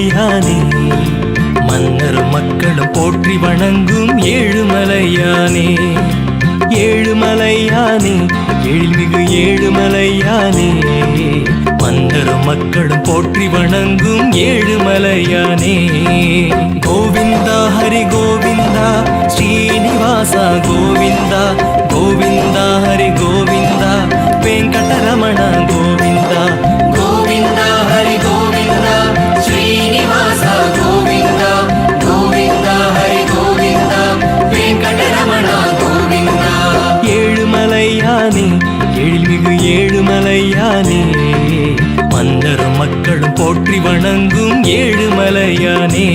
ஏழுமலையானே மன்னரும் மக்களும் போற்றி வணங்கும் ஏழுமலையானே ஏழுமலையானே எழில்மிகு ஏழுமலையானே மன்னரும் மக்களும் போற்றி வணங்கும் ஏழுமலையானே கோவிந்தா ஹரி கோவிந்தா ஸ்ரீனிவாசா கோவிந்தா கோவிந்தா ஹரி கோவிந்தா வெங்கடரமண கோவிந்தா கோவிந்தா ஹரி கோவிந்தா ஸ்ரீனிவாசா கோவிந்தா கோவிந்தா ஹரி கோவிந்தா வெங்கடரமண கோவிந்தா ஏழுமலையானே எழில்மிகு ஏழுமலையானே மன்னரும் மக்களும் போற்றி வணங்கும் ஏழுமலையானே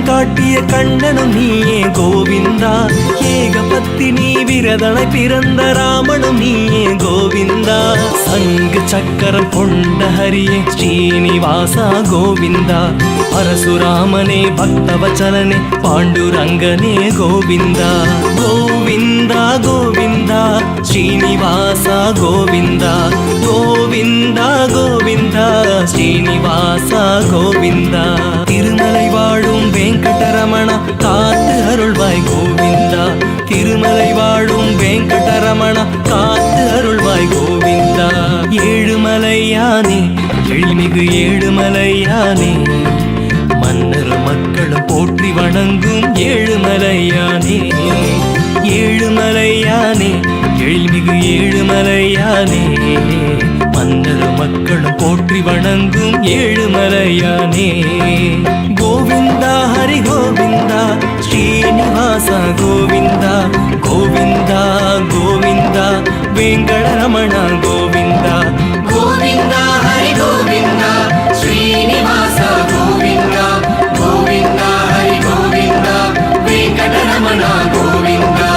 காட்டிய கண்ணனும் நீயே கோவிந்தா ஏகபத்தினி விரதனை பிறந்த ராமனும் நீயே கோவிந்தா சங்கு சக்கரம் கொண்ட ஹரியே ஸ்ரீனிவாசா கோவிந்தா பரசுராமனே பக்தவச்சலனே பாண்டுரங்கனே கோவிந்தா கோவிந்தா கோவிந்தா ஸ்ரீனிவாசா கோவிந்தா கோவிந்தா கோவிந்தா ஸ்ரீனிவாசா கோவிந்தா திருமலை வாழும் வெங்கடரமணா காத்து அருள்வாய் கோவிந்தா திருமலை வாழும் வெங்கடரமணா காத்து அருள்வாய் கோவிந்தா ஏழுமலையானே எழில்மிகு ஏழுமலையானே மன்னர் மக்களும் போற்றி வணங்கும் ஏழுமலையானே ஏழுமலையானே எழில்மிகு ஏழுமலையானே மன்னர் மக்களும் போற்றி வணங்கும் ஏழுமலையானே கோவிந்தா ஹரி கோவிந்தா ஸ்ரீனிவாசா கோவிந்தா கோவிந்தா கோவிந்தா வெங்கடரமண கோவிந்தா கோவிந்தா ஹரி கோவிந்தா ஸ்ரீனிவாசா கோவிந்தா கோவிந்தா ஹரி கோவிந்தா வெங்கடரமண கோவிந்தா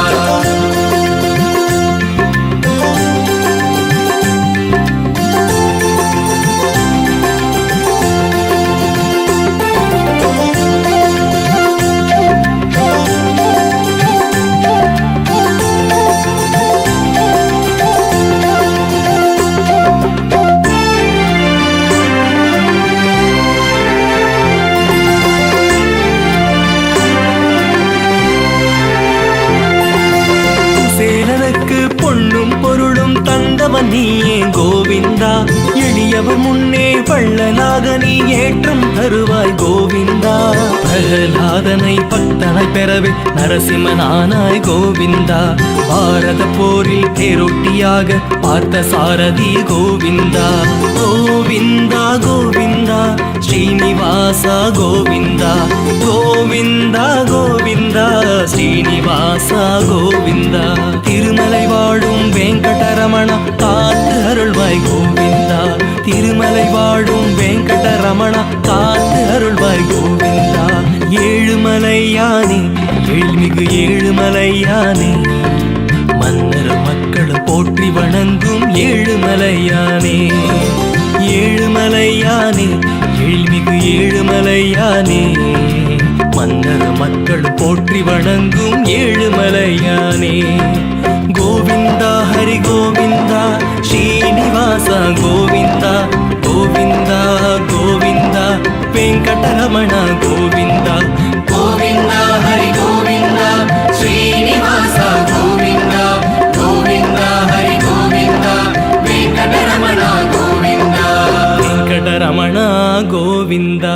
நீயே கோவிந்தா எளியவர் முன்னே வள்ளலாக நீ ஏற்றம் தருவாய் கோவிந்தா பிரகலாதனை பக்தனை பெறவே நரசிம்மனானாய் கோவிந்தா பாரத போரில் தேரொட்டியாக பார்த்த சாரதி கோவிந்தா கோவிந்தா கோவிந்தா ஸ்ரீனிவாசா கோவிந்தா கோவிந்தா கோவிந்தா ஸ்ரீனிவாசா கோவிந்தா திருமலை வாழும் வெங்கடரமணா காத்து அருள்வாய் கோவிந்தா திருமலை வாழும் வெங்கடரமணா காத்து அருள்வாய் கோவிந்தா ஏழுமலையானே எழில்மிகு ஏழுமலையானே மன்னர் மக்களும் போற்றி வணங்கும் ஏழுமலையானே ஏழுமலையானே எழில்மிகு ஏழுமலையானே மன்னர் மக்களும் போற்றி வணங்கும் ஏழுமலையானே கோவிந்தா ஹரி கோவிந்தா ஸ்ரீனிவாசா கோவிந்தா கோவிந்தா கோவிந்தா வெங்கடரமண கோவிந்தா கோவிந்தா ஹரி கோவிந்தா ஸ்ரீனிவாசா கோவிந்தா கோவிந்தா ஹரி கோவிந்தா வெங்கடரமண கோவிந்தா வெங்கடரமண கோவிந்தா